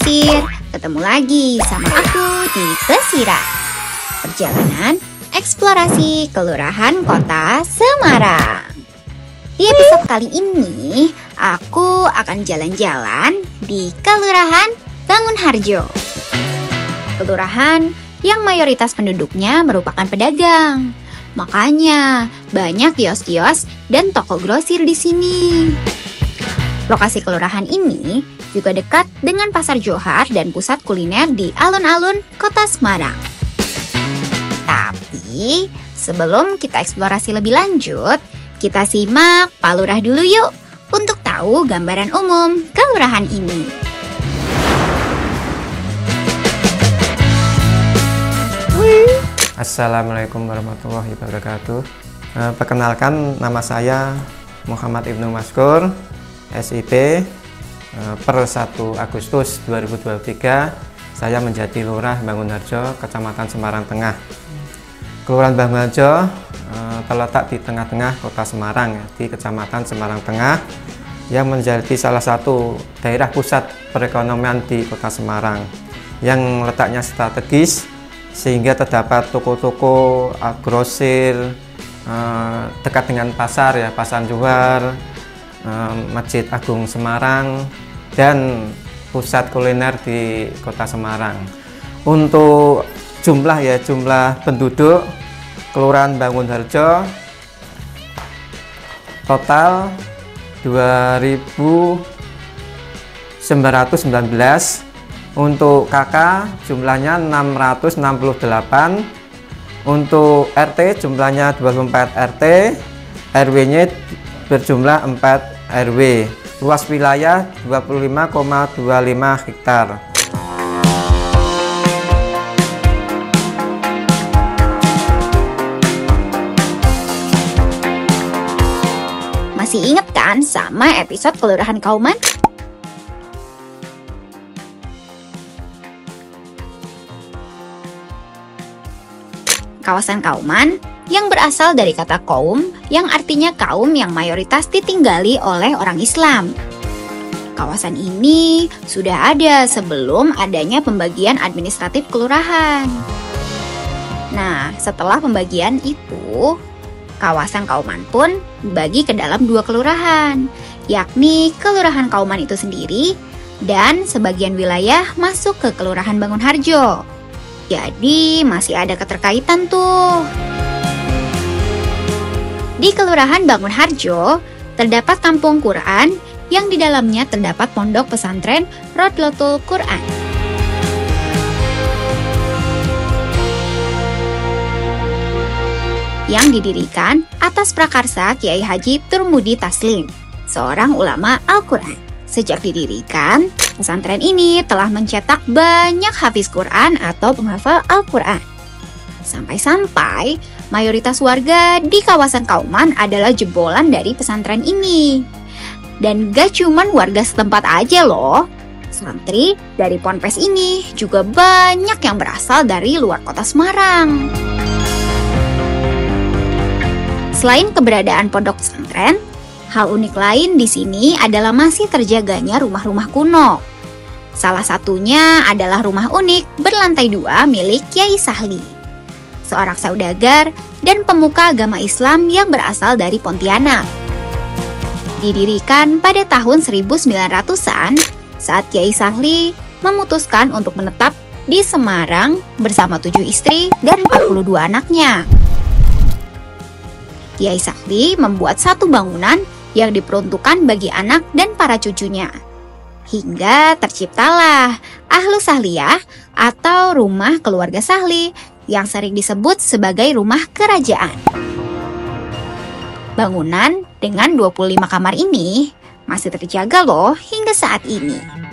Grosir, ketemu lagi sama aku di Pesira. Perjalanan eksplorasi Kelurahan Kota Semarang. Di episode kali ini, aku akan jalan-jalan di Kelurahan Bangunharjo. Kelurahan yang mayoritas penduduknya merupakan pedagang. Makanya banyak kios-kios dan toko grosir di sini. Lokasi kelurahan ini juga dekat dengan Pasar Johar dan pusat kuliner di alun-alun Kota Semarang. Tapi sebelum kita eksplorasi lebih lanjut, kita simak Pak Lurah dulu yuk untuk tahu gambaran umum kelurahan ini. Assalamualaikum warahmatullahi wabarakatuh. Perkenalkan, nama saya Muhammad Ibnu Maskur, SIP. Per 1 Agustus 2023 saya menjadi Lurah Bangunharjo, Kecamatan Semarang Tengah. Kelurahan Bangunharjo terletak di tengah-tengah Kota Semarang, di Kecamatan Semarang Tengah, yang menjadi salah satu daerah pusat perekonomian di Kota Semarang yang letaknya strategis sehingga terdapat toko-toko grosir dekat dengan pasar, ya, Pasar Johar, Masjid Agung Semarang, dan pusat kuliner di Kota Semarang. Untuk jumlah penduduk Kelurahan Bangunharjo total 2.919. Untuk KK jumlahnya 668. Untuk RT jumlahnya 24 RT, RW-nya berjumlah 4 RW. Luas wilayah 25,25 hektar. Masih inget kan sama episode Kelurahan Kauman? Kawasan Kauman yang berasal dari kata kaum yang artinya kaum yang mayoritas ditinggali oleh orang Islam. Kawasan ini sudah ada sebelum adanya pembagian administratif kelurahan. Nah, setelah pembagian itu, kawasan Kauman pun dibagi ke dalam 2 kelurahan, yakni Kelurahan Kauman itu sendiri dan sebagian wilayah masuk ke Kelurahan Bangunharjo. Jadi masih ada keterkaitan tuh. Di Kelurahan Bangunharjo terdapat kampung Quran yang di dalamnya terdapat pondok pesantren Rodlotul Quran. Yang didirikan atas prakarsa Kiai Haji Turmudi Taslim, seorang ulama Al-Quran. Sejak didirikan, pesantren ini telah mencetak banyak hafiz Quran atau penghafal Al-Quran. Sampai-sampai mayoritas warga di kawasan Kauman adalah jebolan dari pesantren ini. Dan gak cuman warga setempat aja loh. Santri dari Ponpes ini juga banyak yang berasal dari luar kota Semarang. Selain keberadaan pondok pesantren, hal unik lain di sini adalah masih terjaganya rumah-rumah kuno. Salah satunya adalah rumah unik berlantai 2 milik Kiai Sahli, seorang saudagar dan pemuka agama Islam yang berasal dari Pontianak. Didirikan pada tahun 1900-an saat Kiai Sahli memutuskan untuk menetap di Semarang bersama 7 istri dan 42 anaknya. Kiai Sahli membuat satu bangunan yang diperuntukkan bagi anak dan para cucunya. Hingga terciptalah Ahlus Sahliyah atau rumah keluarga Sahli yang sering disebut sebagai rumah kerajaan. Bangunan dengan 25 kamar ini masih terjaga loh hingga saat ini.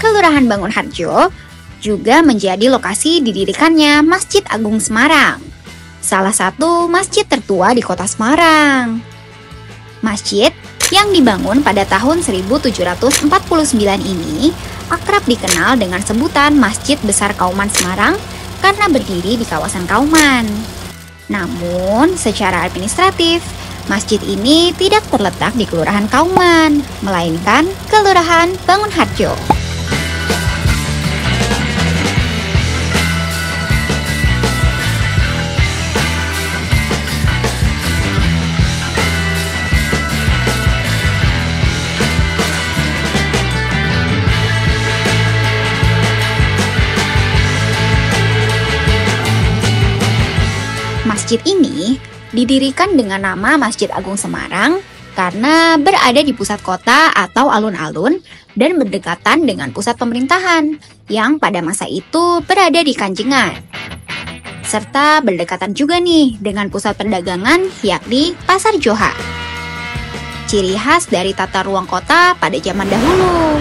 Kelurahan Bangunharjo juga menjadi lokasi didirikannya Masjid Agung Semarang, salah satu masjid tertua di kota Semarang. Masjid yang dibangun pada tahun 1749 ini akrab dikenal dengan sebutan Masjid Besar Kauman Semarang karena berdiri di kawasan Kauman. Namun, secara administratif, masjid ini tidak terletak di Kelurahan Kauman, melainkan Kelurahan Bangunharjo. Masjid ini didirikan dengan nama Masjid Agung Semarang karena berada di pusat kota atau alun-alun dan berdekatan dengan pusat pemerintahan yang pada masa itu berada di Kanjengan. Serta berdekatan juga nih dengan pusat perdagangan yakni Pasar Joha. Ciri khas dari tata ruang kota pada zaman dahulu.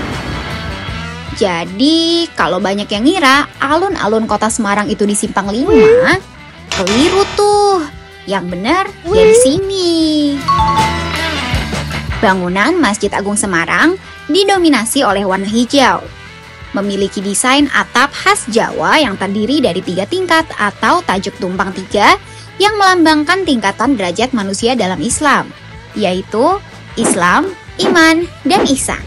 Jadi kalau banyak yang ngira alun-alun kota Semarang itu di Simpang 5, keliru tuh. Yang benar ya di sini. Bangunan Masjid Agung Semarang didominasi oleh warna hijau. Memiliki desain atap khas Jawa yang terdiri dari 3 tingkat atau tajuk tumpang 3 yang melambangkan tingkatan derajat manusia dalam Islam, yaitu Islam, Iman, dan Ihsan.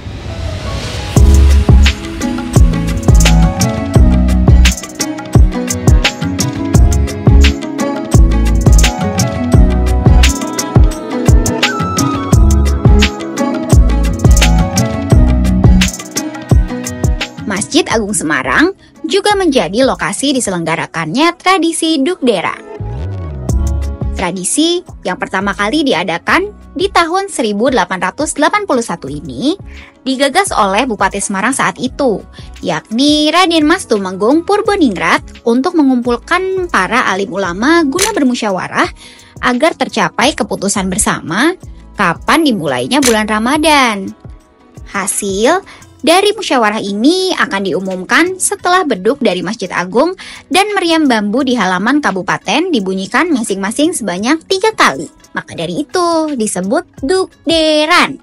Masjid Agung Semarang juga menjadi lokasi diselenggarakannya tradisi Dukdera. Tradisi yang pertama kali diadakan di tahun 1881 ini digagas oleh Bupati Semarang saat itu, yakni Raden Mas Tumenggung Purbaningrat untuk mengumpulkan para alim ulama guna bermusyawarah agar tercapai keputusan bersama kapan dimulainya bulan Ramadan. Hasil dari musyawarah ini akan diumumkan setelah beduk dari Masjid Agung dan meriam bambu di halaman kabupaten dibunyikan masing-masing sebanyak 3 kali. Maka dari itu disebut Dukderan,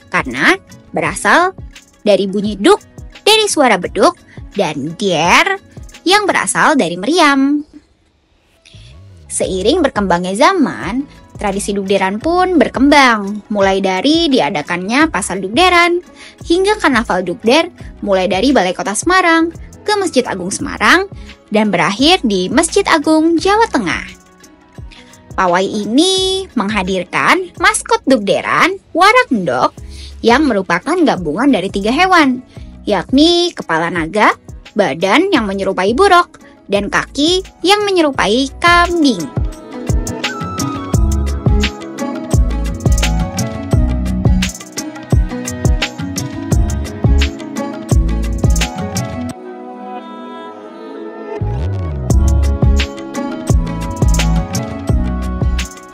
karena berasal dari bunyi duk dari suara beduk dan der yang berasal dari meriam. Seiring berkembangnya zaman, tradisi Dukderan pun berkembang, mulai dari diadakannya Pasar Dukderan, hingga Karnaval Dukder, mulai dari Balai Kota Semarang ke Masjid Agung Semarang, dan berakhir di Masjid Agung Jawa Tengah. Pawai ini menghadirkan maskot Dukderan, Warak Ndok, yang merupakan gabungan dari 3 hewan, yakni kepala naga, badan yang menyerupai buruk, dan kaki yang menyerupai kambing.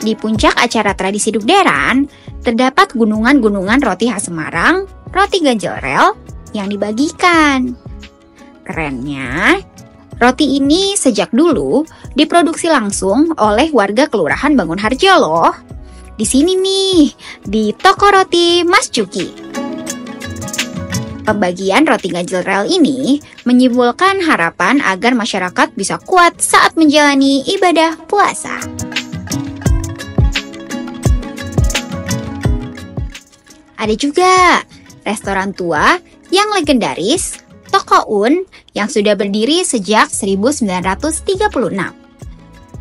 Di puncak acara tradisi Dukderan, terdapat gunungan-gunungan roti khas Semarang, roti ganjel rel, yang dibagikan. Kerennya, roti ini sejak dulu diproduksi langsung oleh warga Kelurahan Bangunharjo loh. Di sini nih, di toko roti Mas Cuki. Pembagian roti ganjel rel ini menyimbolkan harapan agar masyarakat bisa kuat saat menjalani ibadah puasa. Ada juga restoran tua yang legendaris, Toko Un, yang sudah berdiri sejak 1936.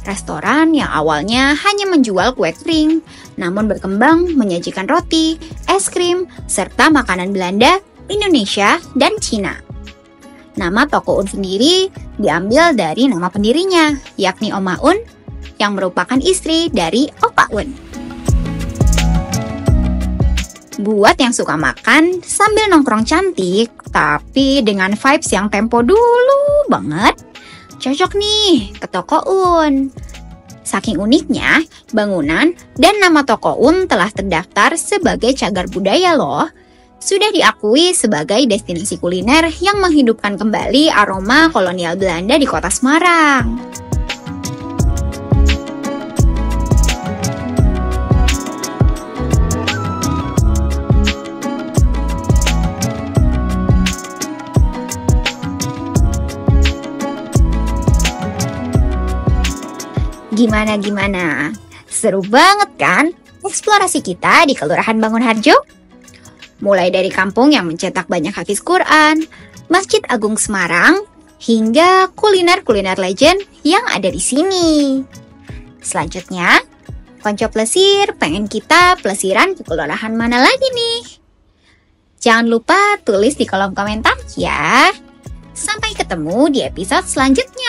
Restoran yang awalnya hanya menjual kue kering, namun berkembang menyajikan roti, es krim, serta makanan Belanda, Indonesia, dan Cina. Nama Toko Un sendiri diambil dari nama pendirinya, yakni Oma Un, yang merupakan istri dari Opa Un. Buat yang suka makan sambil nongkrong cantik, tapi dengan vibes yang tempo dulu banget, cocok nih ke Toko Un. Saking uniknya, bangunan dan nama Toko Un telah terdaftar sebagai cagar budaya loh. Sudah diakui sebagai destinasi kuliner yang menghidupkan kembali aroma kolonial Belanda di kota Semarang. Gimana? Seru banget kan eksplorasi kita di Kelurahan Bangunharjo? Mulai dari kampung yang mencetak banyak hafiz Quran, Masjid Agung Semarang, hingga kuliner-kuliner legend yang ada di sini. Selanjutnya, Konco Plesir pengen kita plesiran ke kelurahan mana lagi nih? Jangan lupa tulis di kolom komentar ya. Sampai ketemu di episode selanjutnya.